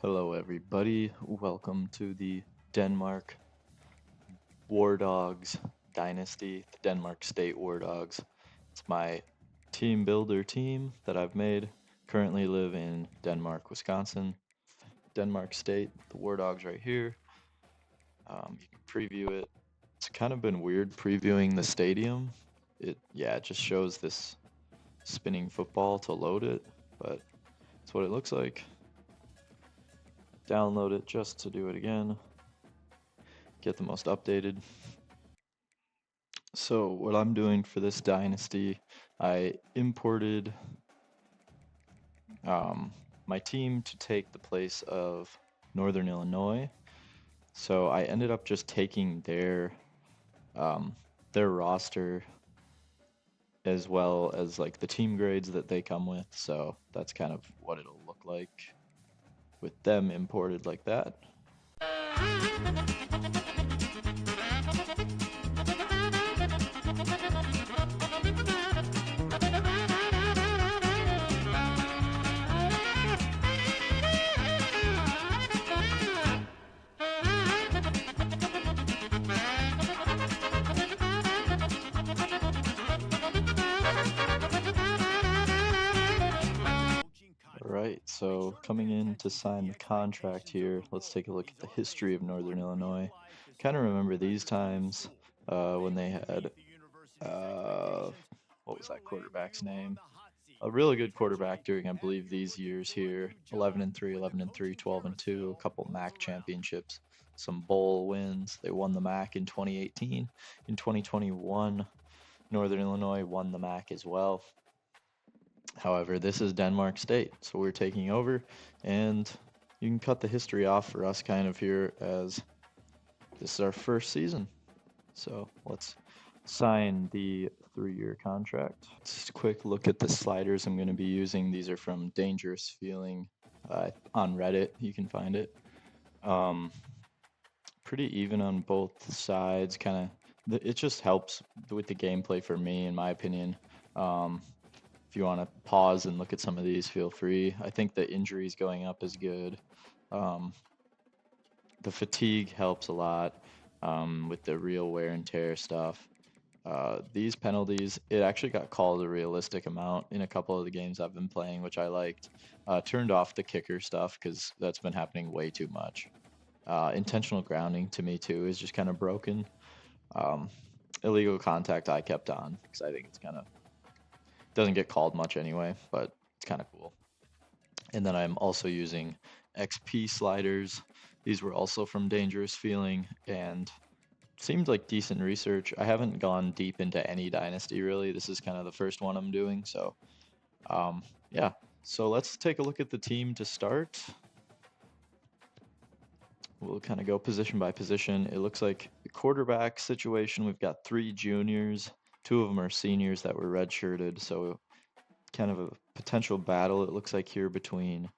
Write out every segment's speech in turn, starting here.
Hello, everybody. Welcome to the Denmark War Dogs Dynasty, the Denmark State War Dogs. It's my team builder team that I've made. Currently live in Denmark, Wisconsin, Denmark State. The War Dogs right here. You can preview it. It's kind of been weird previewing the stadium. It just shows this spinning football to load it, but it's what it looks like. Download it just to do it again. Get the most updated. So what I'm doing for this dynasty, I imported um, my team to take the place of Northern Illinois. So I ended up just taking um, their roster as well as like the team grades that they come with. So that's kind of what it'll look like with them imported like that. Right, so coming in to sign the contract here, let's take a look at the history of Northern Illinois. Kind of remember these times when they had, uh, what was that quarterback's name? A really good quarterback during, I believe, these years here. 11 and 3, 11 and 3, 12 and 2, a couple MAC championships, some bowl wins. They won the MAC in 2018. In 2021, Northern Illinois won the MAC as well. However, this is Denmark State, so we're taking over, and you can cut the history off for us kind of here as this is our first season. So let's sign the 3-year contract. Just a quick look at the sliders I'm going to be using. These are from Dangerous Feeling on Reddit. You can find it. Pretty even on both sides. It just helps with the gameplay for me, in my opinion. If you want to pause and look at some of these, feel free. I think the injuries going up is good. The fatigue helps a lot with the real wear and tear stuff. These penalties, it actually got called a realistic amount in a couple of the games I've been playing, which I liked. Turned off the kicker stuff because that's been happening way too much. Intentional grounding to me too is just kind of broken. Illegal contact I kept on because I think it's kind of doesn't get called much anyway, but it's kind of cool. And then I'm also using XP sliders. These were also from Dangerous Feeling and seemed like decent research. I haven't gone deep into any dynasty really. This is kind of the first one I'm doing. So yeah, so let's take a look at the team to start. We'll kind of go position by position. It looks like the quarterback situation, we've got 3 juniors. 2 of them are seniors that were redshirted, so kind of a potential battle it looks like here between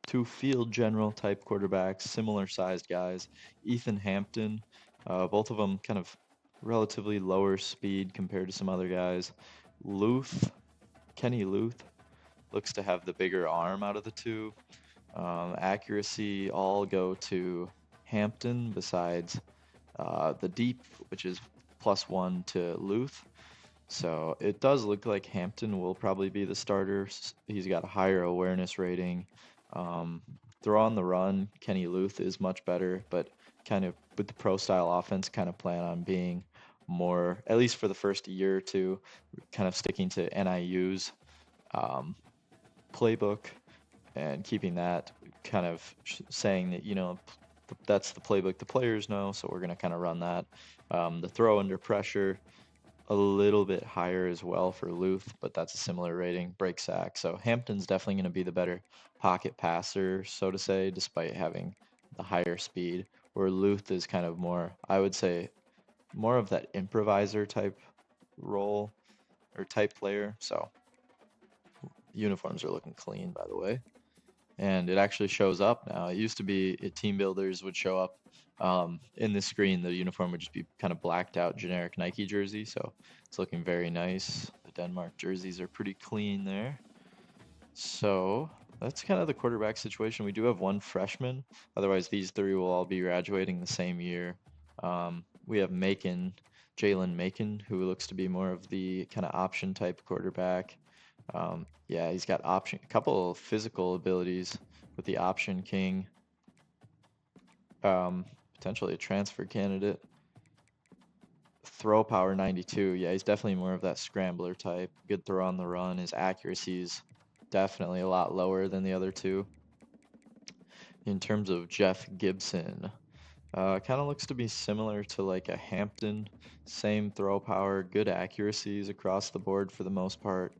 2 field general type quarterbacks, similar sized guys. Ethan Hampton, both of them kind of relatively lower speed compared to some other guys. Kenny Luth looks to have the bigger arm out of the 2. Accuracy all go to Hampton besides the deep, which is +1 to Luth. So it does look like Hampton will probably be the starter. He's got a higher awareness rating. Throw on the run, Kenny Luth is much better, but kind of with the pro style offense, kind of plan on being more, at least for the first year or two, kind of sticking to NIU's playbook and keeping that kind of saying that, that's the playbook the players know, so we're going to kind of run that. The throw under pressure, a little bit higher as well for Luth, but that's a similar rating, break sack. So Hampton's definitely going to be the better pocket passer, so to say, despite having the higher speed, where Luth is kind of more, I would say, more of that improviser type role or type player. So uniforms are looking clean, by the way. And it actually shows up now. It used to be team builders would show up in the screen. The uniform would just be kind of blacked out generic Nike jersey. So it's looking very nice. The Denmark jerseys are pretty clean there. So that's kind of the quarterback situation. We do have one freshman. Otherwise, these three will all be graduating the same year. We have Jalen Macon, who looks to be more of the kind of option type quarterback. Yeah, he's got a couple of physical abilities with the option king. Potentially a transfer candidate. Throw power 92. Yeah, he's definitely more of that scrambler type. Good throw on the run. His accuracy's definitely a lot lower than the other two. In terms of Jeff Gibson, kind of looks to be similar to like a Hampton. Same throw power, good accuracies across the board for the most part.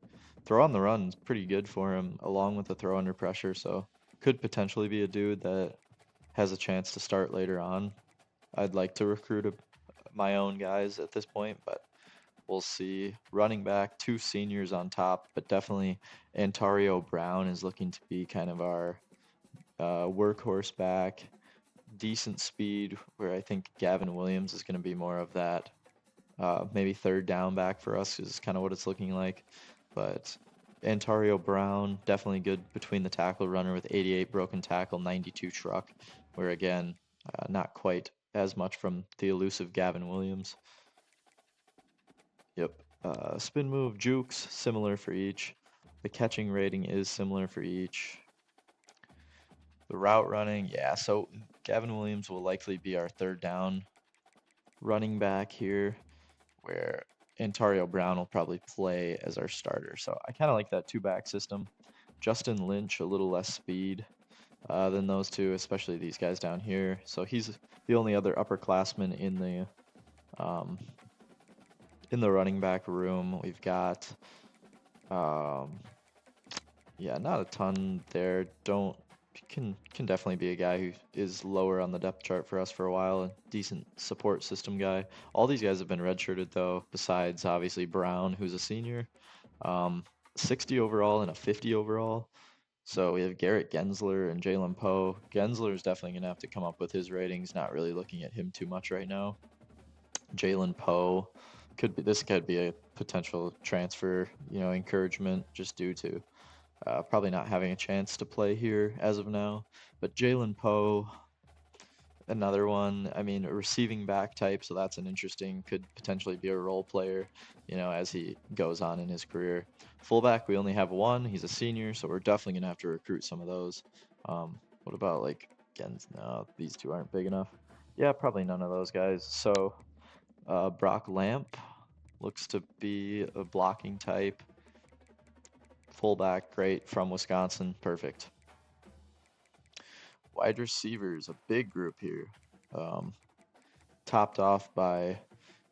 Throw on the run is pretty good for him, along with the throw under pressure. So could potentially be a dude that has a chance to start later on. I'd like to recruit my own guys at this point, but we'll see. Running back, two seniors on top, but definitely Antario Brown is looking to be kind of our workhorse back. Decent speed, where I think Gavin Williams is going to be more of that maybe third down back for us is kind of what it's looking like. But Antario Brown, definitely good between the tackle runner with 88 broken tackle, 92 truck, where again, not quite as much from the elusive Gavin Williams. Yep. Spin move, jukes, similar for each. The catching rating is similar for each. The route running, yeah, so Gavin Williams will likely be our third down running back here, where Antario Brown will probably play as our starter. So I kind of like that two-back system. Justin Lynch, a little less speed than those two, especially these guys down here. So he's the only other upperclassman in the running back room. We've got, yeah, not a ton there. Can definitely be a guy who is lower on the depth chart for us for a while. A decent support system guy. All these guys have been redshirted though, besides obviously Brown, who's a senior. 60 overall and a 50 overall. So we have Garrett Gensler and Jalen Poe. Gensler is definitely going to have to come up with his ratings. Not really looking at him too much right now. Jalen Poe this could be a potential transfer, encouragement just due to probably not having a chance to play here as of now. But Jalen Poe, another one. I mean, a receiving back type, so that's could potentially be a role player, as he goes on in his career. Fullback, we only have one. He's a senior, so we're definitely going to have to recruit some of those. What about like Gens? No, these two aren't big enough. Yeah, probably none of those guys. So Brock Lamp looks to be a blocking type. Fullback, great, from Wisconsin, perfect. Wide receivers, a big group here. Topped off by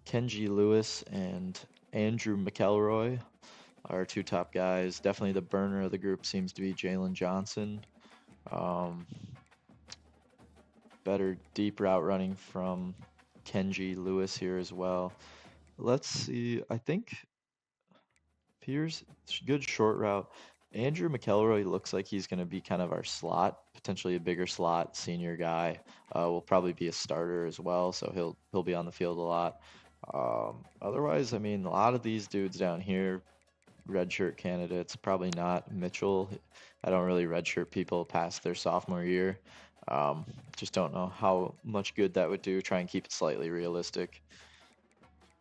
Kenji Lewis and Andrew McElroy, our two top guys. Definitely the burner of the group seems to be Jalen Johnson. Better deep route running from Kenji Lewis here as well. Let's see. I think Pierce, good short route. Andrew McElroy looks like he's going to be kind of our slot, potentially a bigger slot senior guy. Will probably be a starter as well, so he'll be on the field a lot. Otherwise, I mean, a lot of these dudes down here, redshirt candidates, probably not. Mitchell, I don't really redshirt people past their sophomore year. Just don't know how much good that would do. Try and keep it slightly realistic.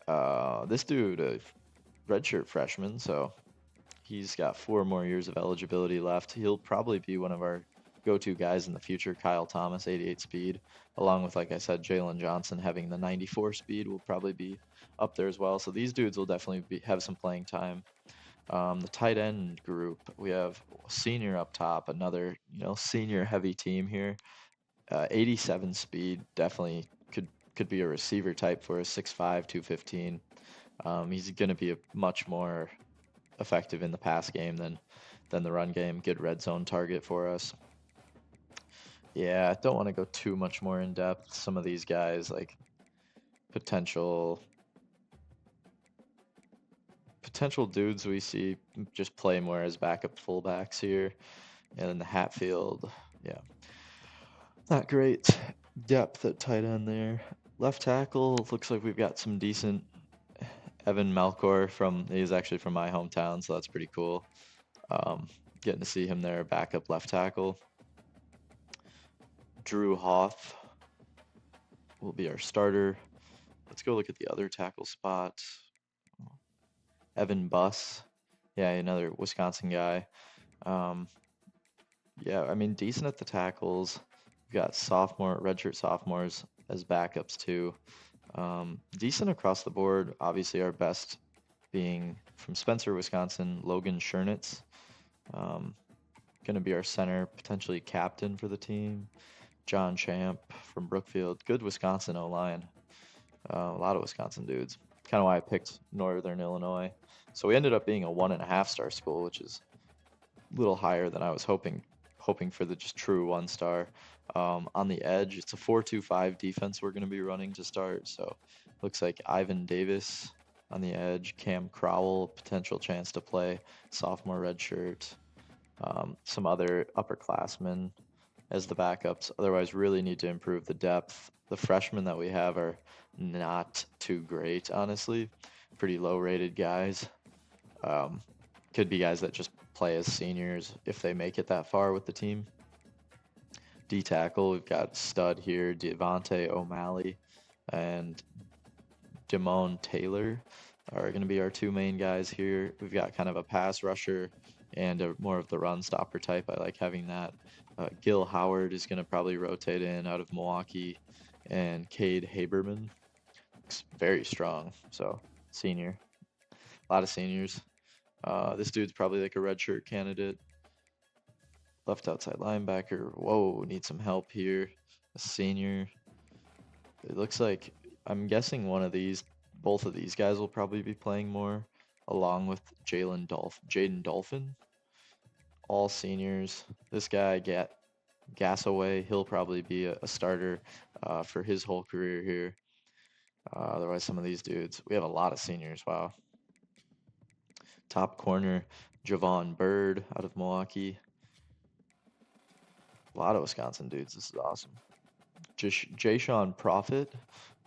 This dude, a redshirt freshman, so he's got 4 more years of eligibility left. He'll probably be one of our go-to guys in the future. Kyle Thomas, 88 speed, along with, like I said, Jalen Johnson having the 94 speed will probably be up there as well. So these dudes will definitely have some playing time. The tight end group, we have senior up top, another senior heavy team here. 87 speed, definitely could be a receiver type for us. 6'5", 215. He's going to be a much more effective in the pass game than the run game. Good red zone target for us. Yeah, I don't want to go too much more in depth. Some of these guys, like potential dudes we see just play more as backup fullbacks here. And then the Hatfield, yeah, not great depth at tight end there. Left tackle, looks like we've got some decent. Evan Malcor he's actually from my hometown, so that's pretty cool. getting to see him there, backup left tackle. Drew Hoff will be our starter. Let's go look at the other tackle spot. Evan Buss. Yeah, another Wisconsin guy. Um, yeah, I mean, decent at the tackles. We've got redshirt sophomores as backups too. Decent across the board. Obviously, our best being from Spencer, Wisconsin, Logan Schernitz. Going to be our center, potentially captain for the team. John Champ from Brookfield. Good Wisconsin O-line. A lot of Wisconsin dudes. Kind of why I picked Northern Illinois. So we ended up being a 1.5-star school, which is a little higher than I was hoping for the just true 1-star. On the edge, it's a 4-2-5 defense we're going to be running to start. So looks like Ivan Davis on the edge, Cam Crowell, potential chance to play, sophomore redshirt, some other upperclassmen as the backups. Otherwise, really need to improve the depth. The freshmen that we have are not too great, honestly. Pretty low-rated guys. Could be guys that just play as seniors if they make it that far with the team. D tackle, we've got stud here, Devontae O'Malley and Damone Taylor are going to be our two main guys here. We've got kind of a pass rusher and more of the run stopper type. I like having that. Gil Howard is going to probably rotate in out of Milwaukee, and Cade Haberman looks very strong. So senior, a lot of seniors. This dude's probably like a redshirt candidate. Left outside linebacker. Whoa, need some help here. A senior. It looks like, I'm guessing both of these guys will probably be playing more, along with Jaden Dolphin. All seniors. This guy, Gassaway, he'll probably be a starter for his whole career here. Otherwise, some of these dudes, we have a lot of seniors. Wow. Top corner, Javon Bird out of Milwaukee. A lot of Wisconsin dudes. This is awesome. Jay-Sean Prophet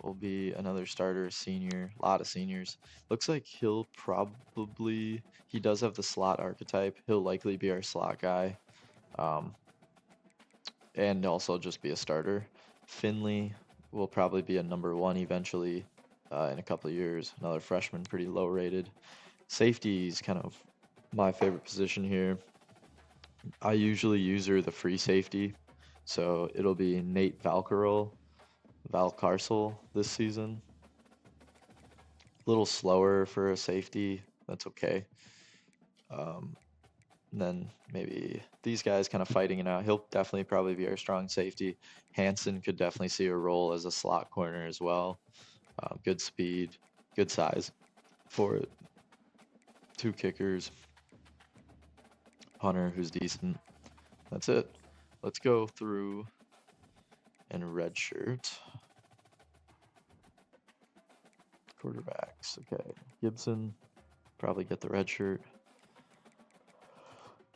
will be another starter, senior. A lot of seniors. Looks like he does have the slot archetype. He'll likely be our slot guy. And also just be a starter. Finley will probably be a number 1 eventually in a couple of years. Another freshman, pretty low rated. Safety is kind of my favorite position here. I usually use the free safety, so it'll be Nate Valcarcel this season. A little slower for a safety, that's okay. And then maybe these guys kind of fighting it out. He'll definitely probably be our strong safety. Hansen could definitely see a role as a slot corner as well. Good speed, good size for it. 2 kickers. Hunter, who's decent. That's it. Let's go through and redshirt. Quarterbacks, okay. Gibson, probably get the red shirt.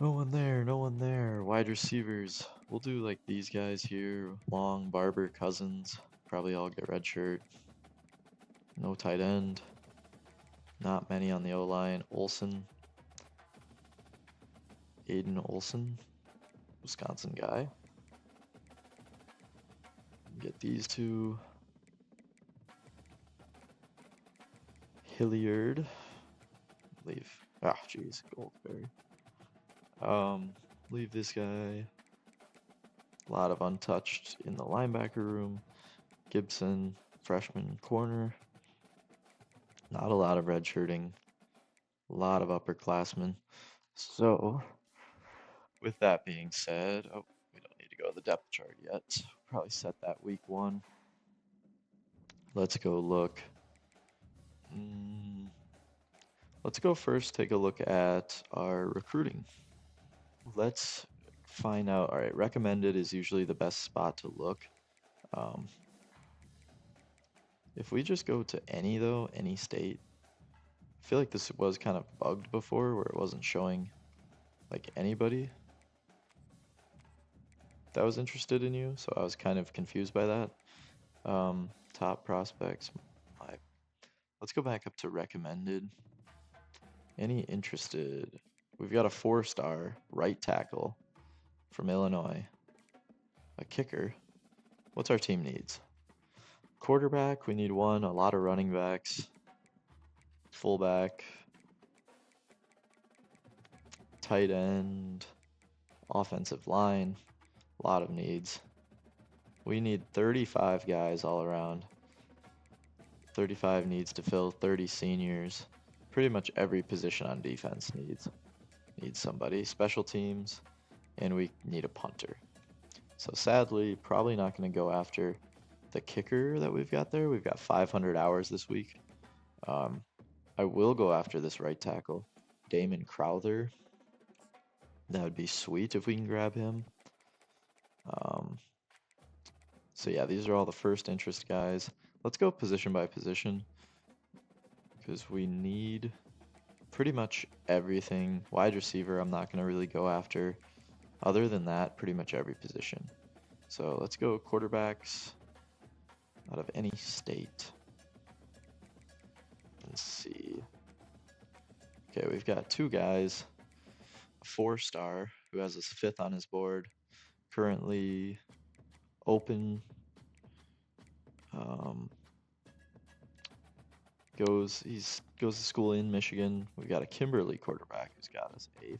No one there. Wide receivers, we'll do like these guys here. Long, Barber, Cousins, probably all get red shirt. No tight end. Not many on the O-line. Olsen. Aiden Olsen, Wisconsin guy. Get these two. Hilliard. Leave. Ah, jeez, Goldberry. Leave this guy. A lot of untouched in the linebacker room. Gibson, freshman corner. Not a lot of redshirting. A lot of upperclassmen. So, with that being said, we don't need to go to the depth chart yet. Probably set that week 1. Let's go look. Let's go first take a look at our recruiting. Let's find out. All right, recommended is usually the best spot to look. If we just go to any state, I feel like this was kind of bugged before where it wasn't showing like anybody that was interested in you, so I was kind of confused by that. Top prospects. Let's go back up to recommended. Any interested? We've got a 4-star right tackle from Illinois, a kicker. What's our team needs? Quarterback, we need one, a lot of running backs, fullback, tight end, offensive line, a lot of needs. We need 35 guys all around. 35 needs to fill 30 seniors. Pretty much every position on defense needs somebody. Special teams, and we need a punter. So sadly, probably not going to go after the kicker that we've got there. We've got 500 hours this week. I will go after this right tackle, Damon Crowther. That would be sweet if we can grab him. So yeah, these are all the first interest guys. Let's go position by position because we need pretty much everything. Wide receiver, I'm not going to really go after. Other than that, pretty much every position. So let's go quarterbacks out of any state. Let's see. Okay, we've got 2 guys. A 4-star who has his 5th on his board. Currently open. Goes to school in Michigan. We got a Kimberly quarterback who's got his 8th.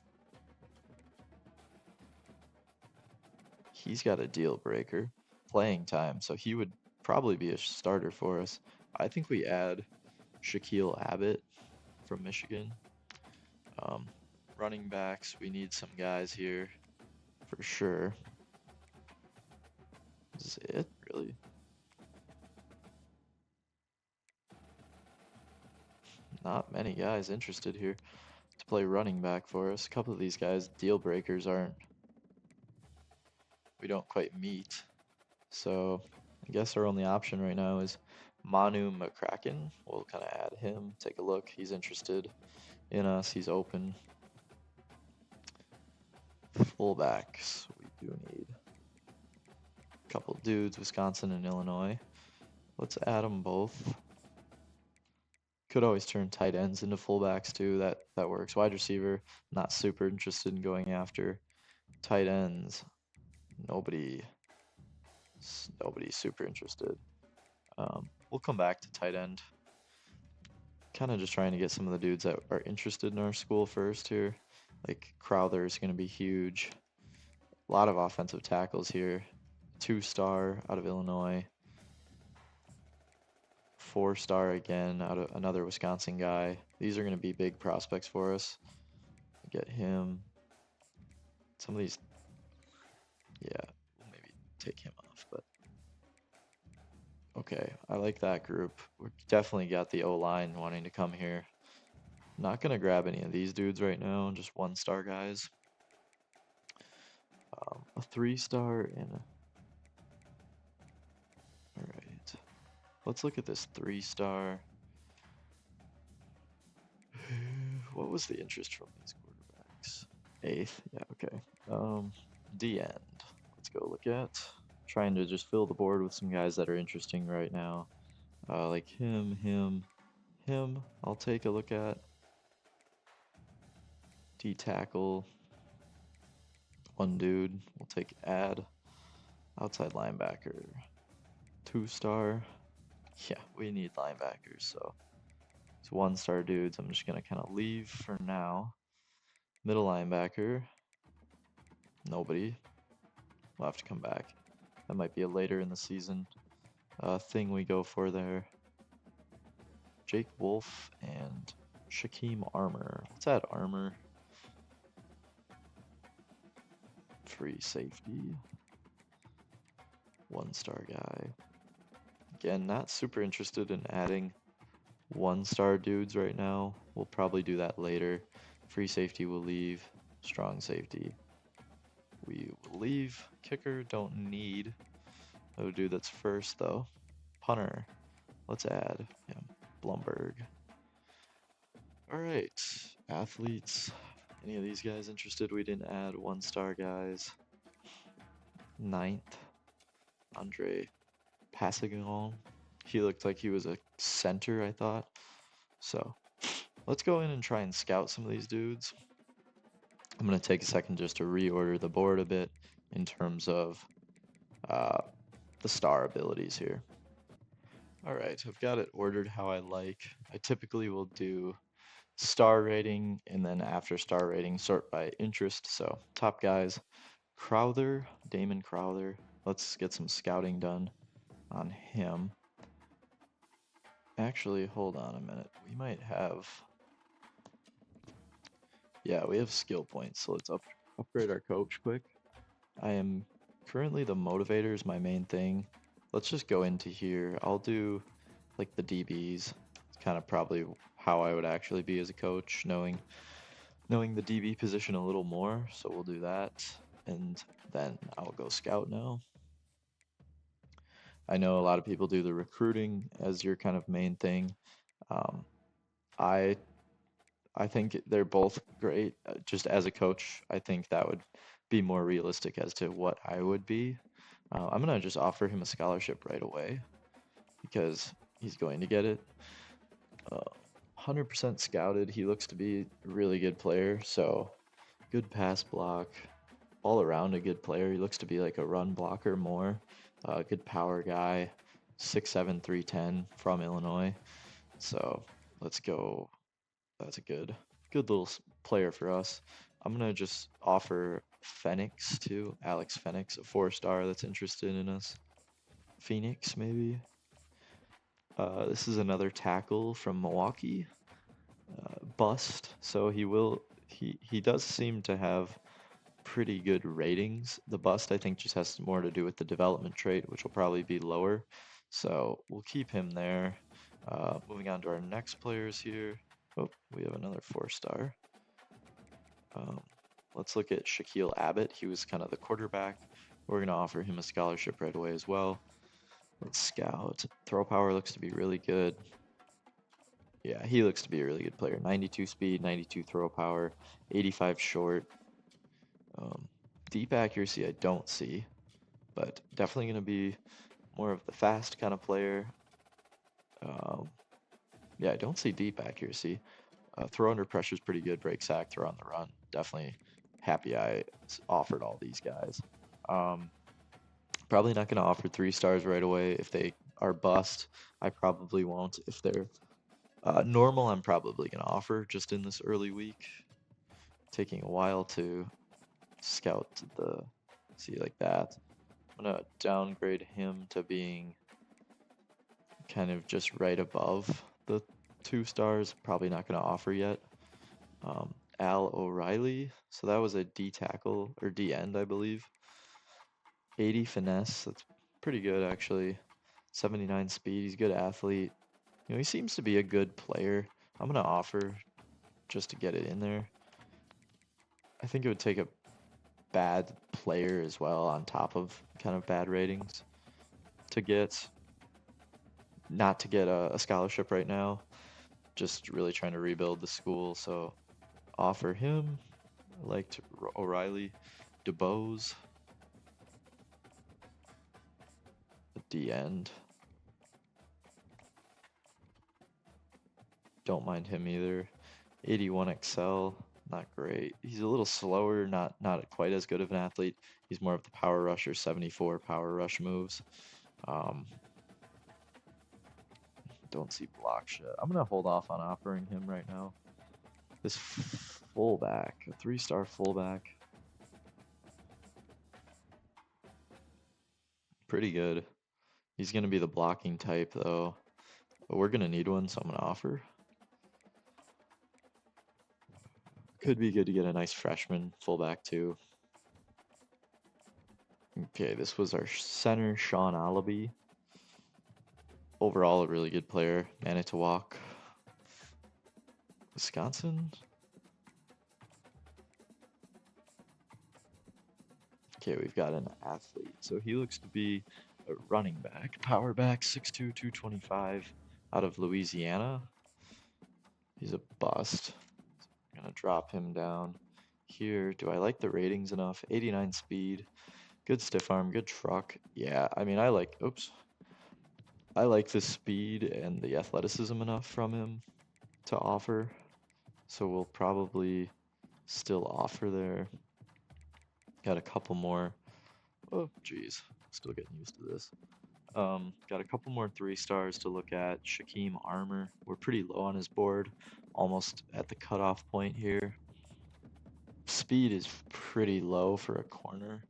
He's got a deal breaker, playing time, so he would probably be a starter for us. I think we add Shaquille Abbott from Michigan. Running backs, we need some guys here for sure. Is it really? Not many guys interested here to play running back for us. A couple of these guys, deal breakers, we don't quite meet. So I guess our only option right now is Manu McCracken. We'll kind of add him, take a look. He's interested in us, he's open. Fullbacks, we do need a couple dudes, Wisconsin and Illinois. Let's add them both. Could always turn tight ends into fullbacks too. That works. Wide receiver, not super interested in going after. Tight ends, nobody's super interested. We'll come back to tight end. Kind of just trying to get some of the dudes that are interested in our school first here. Like Crowther is going to be huge. A lot of offensive tackles here. 2-star out of Illinois. 4-star again out of another Wisconsin guy. These are going to be big prospects for us. Get him. Some of these, yeah, we'll maybe take him off, but okay, I like that group. We definitely got the O-line wanting to come here. Not going to grab any of these dudes right now, just 1-star guys. A 3-star and a... Alright. Let's look at this 3-star. What was the interest from these quarterbacks? 8th, yeah, okay. D-end. Let's go look at. Trying to just fill the board with some guys that are interesting right now. Like him. I'll take a look at. D-tackle. 1 dude. We'll take add. Outside linebacker. 2-star. Yeah, we need linebackers, so it's 1-star dudes. I'm just gonna kind of leave for now. Middle linebacker. Nobody. We'll have to come back. That might be a later in the season thing we go for there. Jake Wolf and Shaquem Armour. Let's add Armour. Free safety. 1-star guy. Again, not super interested in adding 1-star dudes right now. We'll probably do that later. Free safety will leave. Strong safety we will leave. Kicker, don't need. No dude that's first though. Punter, let's add him. Blumberg. Alright, athletes. Any of these guys interested? We didn't add 1-star guys. 9th, Andre Passagon. He looked like he was a center, I thought. So let's go in and try and scout some of these dudes. I'm going to take a second just to reorder the board a bit in terms of uh, the star abilities here. All right, I've got it ordered how I like. I typically will do star rating and then after star rating sort by interest. So top guys, Crowther, Damon Crowther. Let's get some scouting done on him. Actually, hold on a minute. We might have, yeah, we have skill points. So let's upgrade our coach quick. I am currently the motivator is my main thing. Let's just go into here. I'll do like the DBs. It's kind of probably how I would actually be as a coach, knowing the DB position a little more. So we'll do that, and then I'll go scout now. I know a lot of people do the recruiting as your kind of main thing. Um, I I think they're both great. Just as a coach, I think that would be more realistic as to what I would be. I'm gonna just offer him a scholarship right away because he's going to get it. 100% scouted. He looks to be a really good player. So good pass block, all around a good player. He looks to be like a run blocker more. Good power guy, 6'7", 310 from Illinois. So let's go. That's a good little player for us. I'm gonna just offer Phoenix too, Alex Phoenix, a 4-star that's interested in us. Phoenix maybe. This is another tackle from Milwaukee. Bust. So he does seem to have pretty good ratings. The bust I think just has more to do with the development trait, which will probably be lower. So we'll keep him there. Moving on to our next players here. Oh, we have another 4-star. Um, let's look at Shaquille Abbott. He was kind of the quarterback. We're going to offer him a scholarship right away as well. Let's scout. Throw power looks to be really good. Yeah, he looks to be a really good player. 92 speed, 92 throw power, 85 short. Deep accuracy I don't see, but definitely going to be more of the fast kind of player. Um, yeah, I don't see deep accuracy. Throw under pressure is pretty good. Break sack, throw on the run. Definitely happy I offered all these guys. Um, Probably not going to offer 3 stars right away. If they are bust, I probably won't. If they're normal, I'm probably going to offer just in this early week. Taking a while to scout the see like that. I'm going to downgrade him to being kind of just right above the 2 stars. Probably not going to offer yet. Al O'Reilly. So that was a D tackle or D end, I believe. 80 finesse. That's pretty good actually. 79 speed. He's a good athlete. You know, he seems to be a good player. I'm gonna offer just to get it in there. I think it would take a bad player as well on top of kind of bad ratings to get not to get a scholarship right now. Just really trying to rebuild the school. So offer him. I liked O'Reilly, DeBose at the end. Don't mind him either. 81 Excel, not great. He's a little slower, not quite as good of an athlete. He's more of the power rusher, 74 power rush moves. Um, don't see block shit. I'm gonna hold off on offering him right now. This fullback, a 3-star fullback, pretty good. He's gonna be the blocking type though. But we're gonna need one, so I'm gonna offer. Could be good to get a nice freshman fullback too. Okay, this was our center, Sean Allaby. Overall, a really good player. Manitowoc, Wisconsin. Okay, we've got an athlete. So he looks to be a running back, power back, 6'2", 225, out of Louisiana. He's a bust. I'm gonna drop him down here. Do I like the ratings enough? 89 speed, good stiff arm, good truck. Yeah, I mean, I like the speed and the athleticism enough from him to offer. So we'll probably still offer there. Got a couple more. Oh, geez. Still getting used to this. Got a couple more 3-stars to look at. Shaquem Armour. We're pretty low on his board, almost at the cutoff point here. Speed is pretty low for a corner.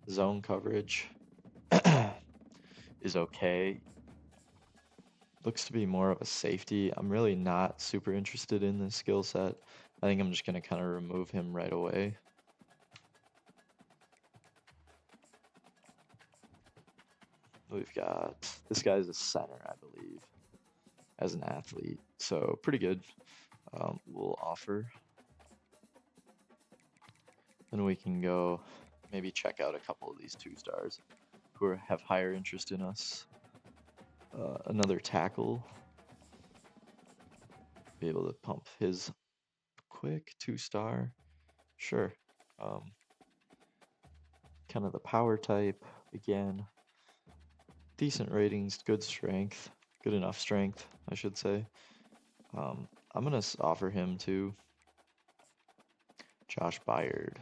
Zone coverage is okay. Looks to be more of a safety. I'm really not super interested in this skill set. I think I'm just going to kind of remove him right away. We've got, this guy's a center, I believe, as an athlete. So pretty good. We'll offer. Then we can go maybe check out a couple of these 2-stars who have higher interest in us. Another tackle. Be able to pump his quick 2-star. Sure. Kind of the power type again. Decent ratings, good strength, good enough strength, I should say. I'm gonna offer him to Josh Byard,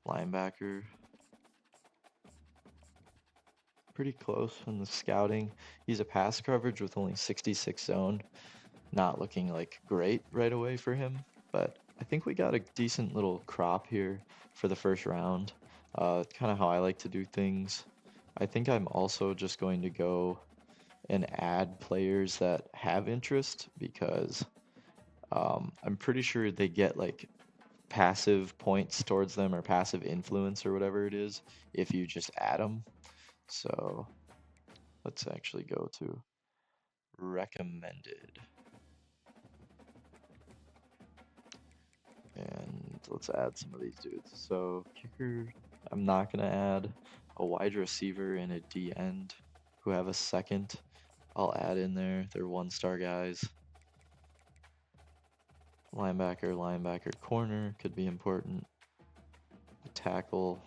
linebacker. Pretty close in the scouting. He's a pass coverage with only 66 zone. Not looking like great right away for him, but I think we got a decent little crop here for the first round. Kind of how I like to do things. I think I'm also just going to go and add players that have interest because I'm pretty sure they get like passive points towards them or passive influence or whatever it is if you just add them. So let's actually go to recommended. And let's add some of these dudes. So kicker, I'm not going to add a wide receiver and a D end who have a second. I'll add in there. They're 1-star guys. Linebacker, corner could be important. A tackle.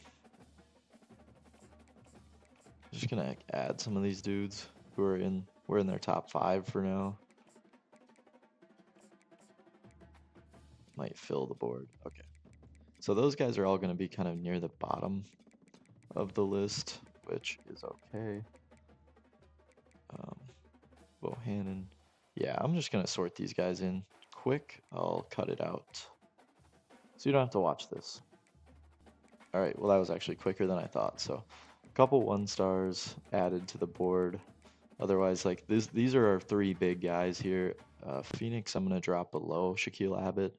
Just gonna add some of these dudes who are we're in their top 5 for now. Might fill the board. Okay. So those guys are all gonna be kind of near the bottom of the list, which is okay. Bohannon. Yeah, I'm just gonna sort these guys in quick. I'll cut it out. So you don't have to watch this. All right, well that was actually quicker than I thought. So a couple 1-stars added to the board. Otherwise, like these are our 3 big guys here. Phoenix, I'm gonna drop below Shaquille Abbott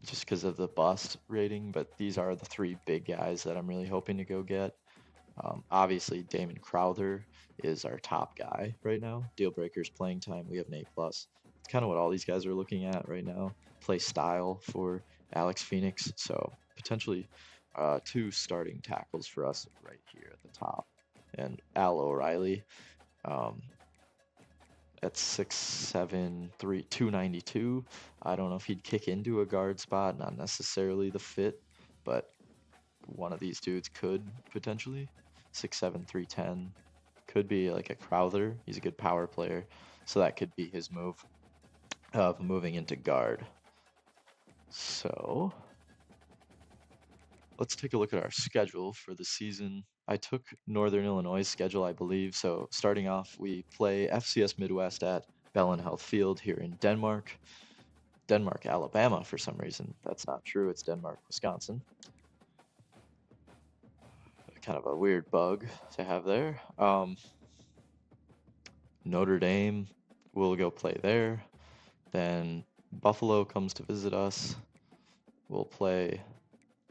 just because of the bust rating, but these are the 3 big guys that I'm really hoping to go get. Obviously, Damon Crowther is our top guy right now. Deal breakers, playing time, we have an A+. It's kind of what all these guys are looking at right now. Play style for Alex Phoenix, so potentially 2 starting tackles for us right here at the top. And Al O'Reilly at 6'7", 292. I don't know if he'd kick into a guard spot, not necessarily the fit, but one of these dudes could potentially. 6'7", 310. Could be like a Crowther. He's a good power player, so that could be his move of moving into guard. So let's take a look at our schedule for the season. I took Northern Illinois' schedule, I believe. So starting off, we play FCS Midwest at Bell Health Field here in Denmark. Denmark, Alabama, for some reason. That's not true. It's Denmark, Wisconsin. Kind of a weird bug to have there. Notre Dame, we'll go play there. Then Buffalo comes to visit us. We'll play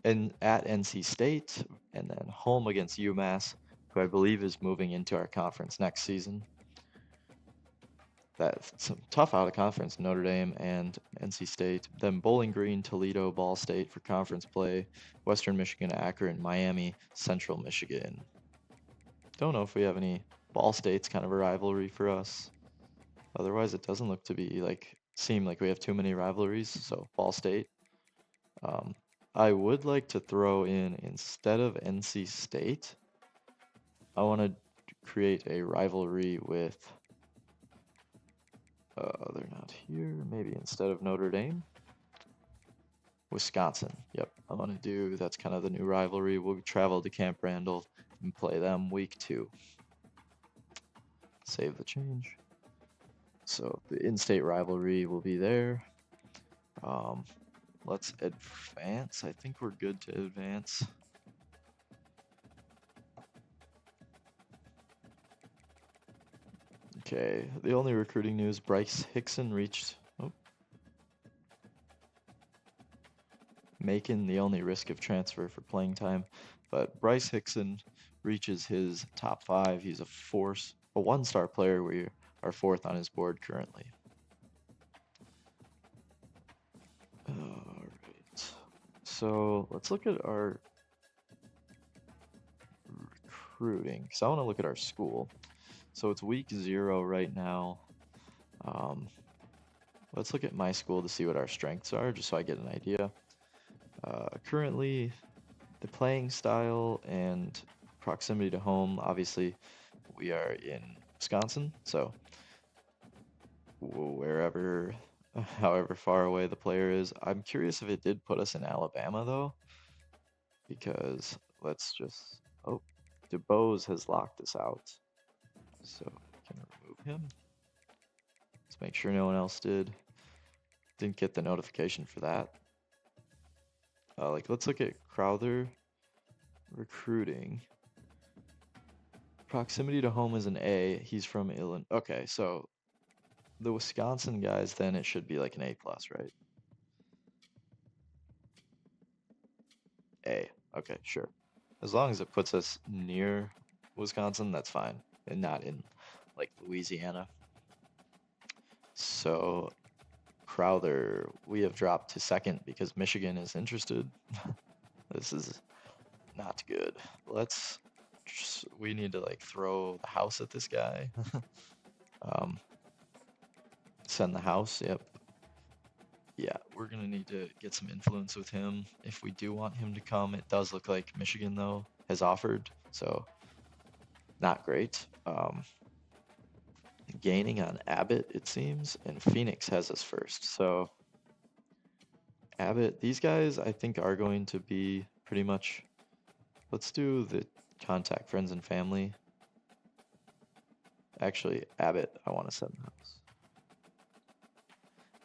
at NC State, and then home against UMass, who I believe is moving into our conference next season. That's some tough out of conference, Notre Dame and NC State. Then Bowling Green, Toledo, Ball State for conference play. Western Michigan, Akron, Miami, Central Michigan. Don't know if we have any. Ball State's kind of a rivalry for us. Otherwise, it doesn't look to be seem like we have too many rivalries. So Ball State. I would like to throw in, instead of NC State, I want to create a rivalry with, they're not here, maybe instead of Notre Dame. Wisconsin. Yep, I'm gonna do. That's kind of the new rivalry. We'll travel to Camp Randall and play them week 2. Save the change. So the in-state rivalry will be there. Um, let's advance. I think we're good to advance. Okay, the only recruiting news, Bryce Hickson reached, Macon the only risk of transfer for playing time, but Bryce Hickson reaches his top 5. He's a 1-star player. We are 4th on his board currently. All right, so let's look at our recruiting, because I want to look at our school. So it's week 0 right now. Let's look at my school to see what our strengths are, just so I get an idea. Currently, the playing style and proximity to home, obviously, we are in Wisconsin, so wherever, however far away the player is. I'm curious if it did put us in Alabama, though, because let's just, DuBose has locked us out, so I can remove him. Let's make sure no one else did. Didn't get the notification for that. Let's look at Crowther recruiting. Proximity to home is an A. He's from Illinois. Okay, so the Wisconsin guys, then it should be like an A+, right? A. Okay, sure. As long as it puts us near Wisconsin, that's fine, and not in like Louisiana. So Crowther, we have dropped to 2nd because Michigan is interested. This is not good. We need to like throw the house at this guy. Send the house, yep. Yeah, we're gonna need to get some influence with him if we do want him to come. It does look like Michigan, though, has offered, so not great. Gaining on Abbott, it seems, and Phoenix has us first. So Abbott, these guys I think are going to be pretty much, let's do the contact friends and family. Actually, Abbott, I want to send the house.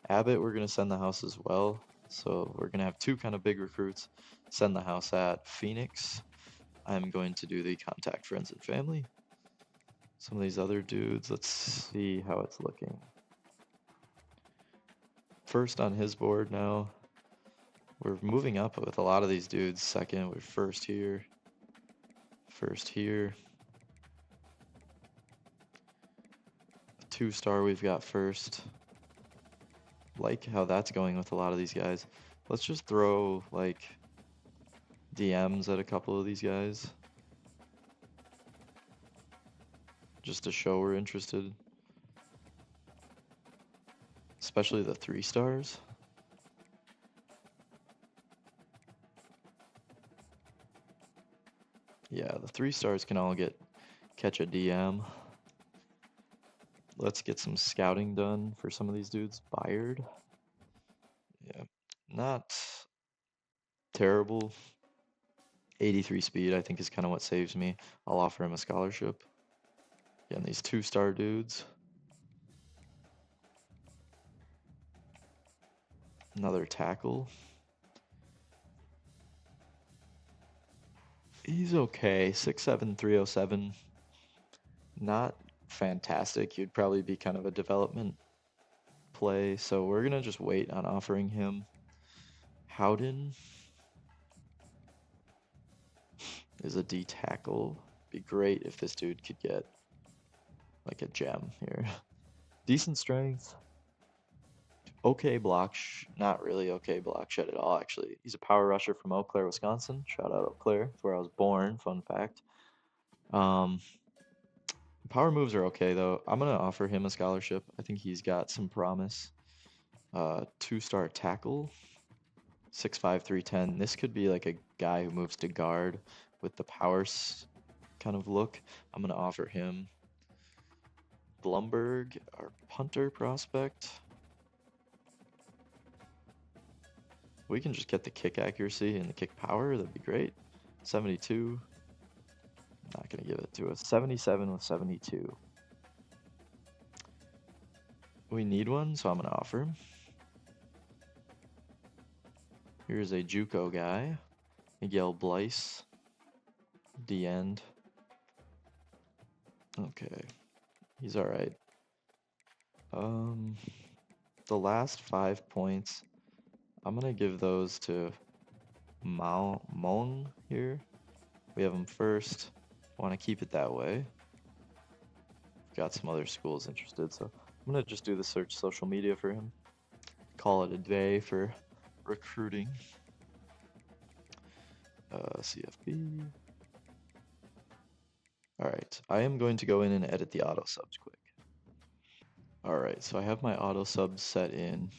Abbott, we're going to send the house as well. So we're going to have 2 kind of big recruits. Send the house at Phoenix. I'm going to do the contact friends and family. Some of these other dudes, let's see how it's looking. First on his board now. We're moving up with a lot of these dudes. 2nd, we're first here. First here. 2-star we've got first. Like how that's going with a lot of these guys. Let's just throw like DMs at a couple of these guys, just to show we're interested. Especially the 3-stars. Yeah, the 3-stars can all catch a DM. Let's get some scouting done for some of these dudes. Byard. Yeah, not terrible. 83 speed, I think, is kind of what saves me. I'll offer him a scholarship. Yeah, and these 2-star dudes. Another tackle. He's okay. 6'7", 307. Not fantastic. You'd probably be kind of a development play. So we're going to just wait on offering him. Howden is a D tackle. Be great if this dude could get like a gem here. Decent strength. Okay block, not really okay block shed at all, actually. He's a power rusher from Eau Claire, Wisconsin. Shout out Eau Claire, it's where I was born, fun fact. Power moves are okay, though. I'm going to offer him a scholarship. I think he's got some promise. 2-star tackle, 6'5", 310. This could be like a guy who moves to guard with the power kind of look. I'm going to offer him Blumberg, our punter prospect. We can just get the kick accuracy and the kick power. That'd be great. 72. Not going to give it to us. 77 with 72. We need one, so I'm going to offer him. Here's a JUCO guy. Miguel Blyce. The end. Okay. He's all right. The last 5 points, I'm going to give those to Mao Mong here. We have him first. Want to keep it that way. Got some other schools interested, so I'm going to just do the search social media for him. Call it a day for recruiting. CFB. All right, I am going to go in and edit the auto subs quick. All right, so I have my auto subs set in.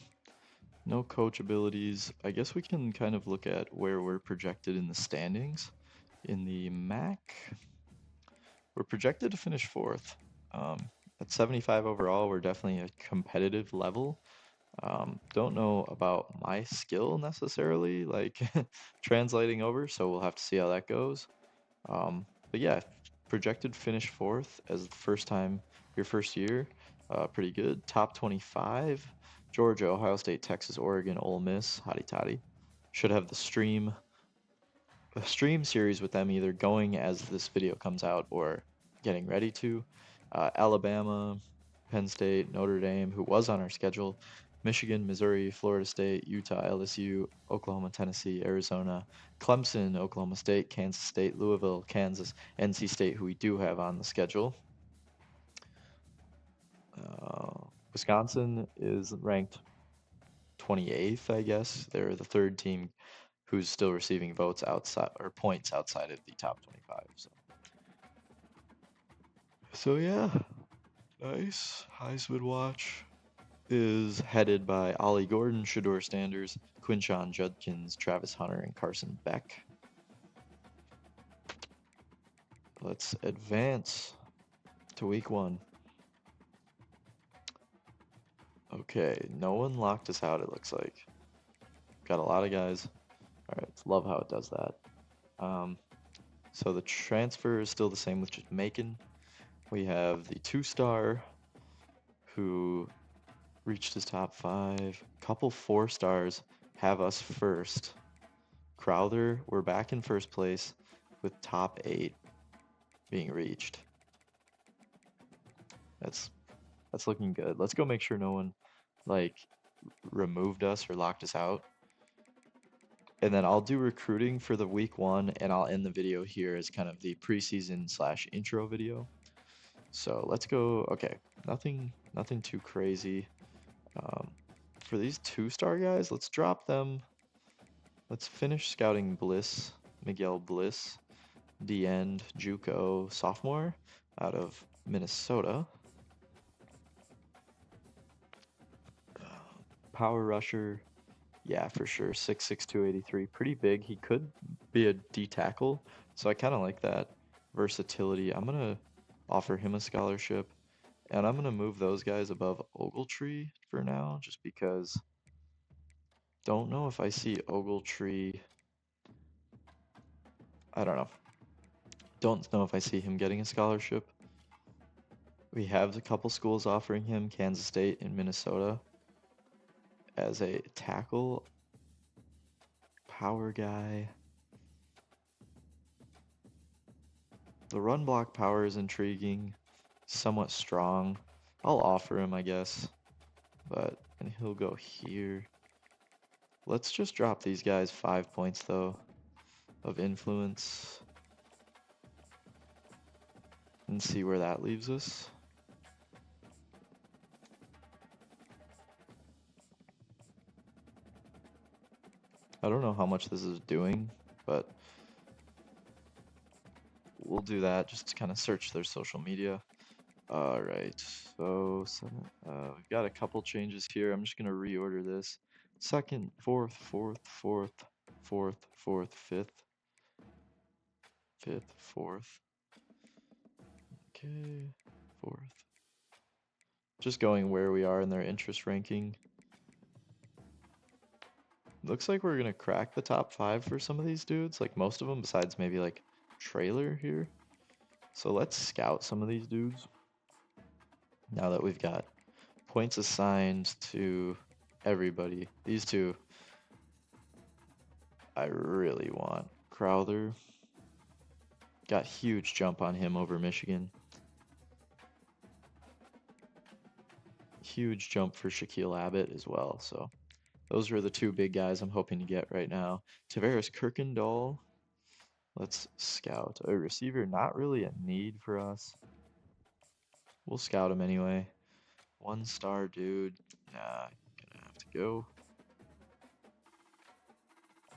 No coach abilities. I guess we can kind of look at where we're projected in the standings. In the MAC, we're projected to finish 4th. At 75 overall, we're definitely a competitive level. Don't know about my skill necessarily, like translating over, so we'll have to see how that goes. But yeah, projected finish 4th as the first time, your first year, pretty good. Top 25, Georgia, Ohio State, Texas, Oregon, Ole Miss, hotty toddy. Should have the stream series with them either going as this video comes out or getting ready to. Alabama, Penn State, Notre Dame, who was on our schedule, Michigan, Missouri, Florida State, Utah, LSU, Oklahoma, Tennessee, Arizona, Clemson, Oklahoma State, Kansas State, Louisville, Kansas, NC State, who we do have on the schedule. Wisconsin is ranked 28th, I guess. They're the 3rd team who's still receiving votes outside or points outside of the top 25. So yeah, nice. Heisman watch is headed by Ollie Gordon, Shador Sanders, Quinshon Judkins, Travis Hunter, and Carson Beck. Let's advance to week 1. Okay, no one locked us out, it looks like. Got a lot of guys. All right, love how it does that. So the transfer is still the same with just Macon. We have the 2-star who reached his top 5. Couple 4-stars have us first. Crowther, we're back in first place with top 8 being reached. That's looking good. Let's go make sure no one like removed us or locked us out. And then I'll do recruiting for the week 1 and I'll end the video here as kind of the preseason / intro video. So let's go. Okay, nothing too crazy. For these 2-star guys, let's drop them. Let's finish scouting Bliss, Miguel Bliss, the end JUCO sophomore out of Minnesota. Power rusher, yeah, for sure. 6'6", 283, pretty big. He could be a D tackle, so I kind of like that versatility. I'm gonna offer him a scholarship, and I'm gonna move those guys above Ogletree for now, just because. Don't know if I see Ogletree. I don't know. Don't know if I see him getting a scholarship. We have a couple schools offering him, Kansas State and Minnesota, as a tackle. Power guy. The run block power is intriguing, somewhat strong. I'll offer him, I guess, and he'll go here. Let's just drop these guys 5 points though of influence and see where that leaves us. I don't know how much this is doing, but we'll do that just to kind of search their social media. All right, so we've got a couple changes here. I'm just gonna reorder this. 2nd, 4th, 4th, 4th, 4th, 4th, 5th, 5th, 4th. Okay, 4th. Just going where we are in their interest ranking. Looks like we're gonna crack the top 5 for some of these dudes, like most of them, besides maybe like Trailer here. So let's scout some of these dudes. Now that we've got points assigned to everybody. These two, I really want. Crowther. Got huge jump on him over Michigan. Huge jump for Shaquille Abbott as well. So those are the two big guys I'm hoping to get right now. Tavares Kirkendall. Let's scout. A receiver, not really a need for us. We'll scout him anyway. 1-star dude. Nah, gonna have to go.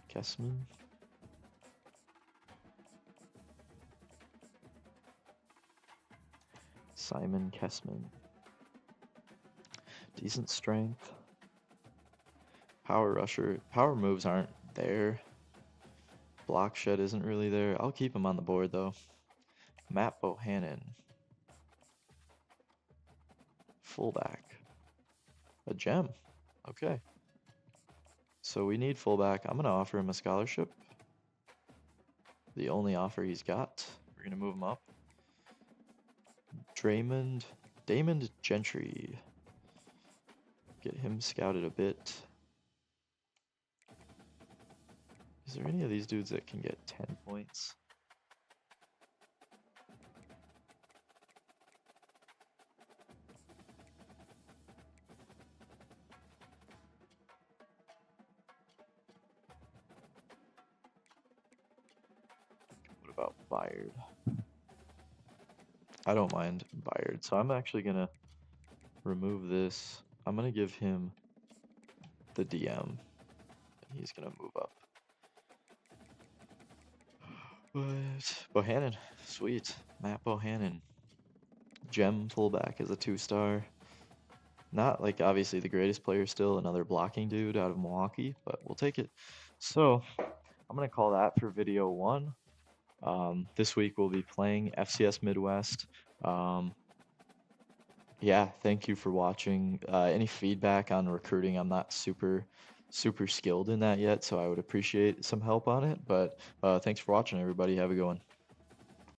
Kessman. Simon Kessman. Decent strength. Power rusher. Power moves aren't there. Block shed isn't really there. I'll keep him on the board though. Matt Bohannon. Fullback. A gem. Okay. So we need fullback. I'm going to offer him a scholarship. The only offer he's got. We're going to move him up. Damon Gentry. Get him scouted a bit. Is there any of these dudes that can get 10 points? What about Byard? I don't mind Byard, so I'm actually going to remove this. I'm going to give him the DM, and he's going to move up. But Bohannon, sweet. Matt Bohannon. Gem fullback as a 2-star. Not like obviously the greatest player still, another blocking dude out of Milwaukee, but we'll take it. So I'm going to call that for video 1. This week we'll be playing FCS Midwest. Yeah, thank you for watching. Any feedback on recruiting? I'm not super skilled in that yet, so I would appreciate some help on it. But thanks for watching, everybody. Have a good one.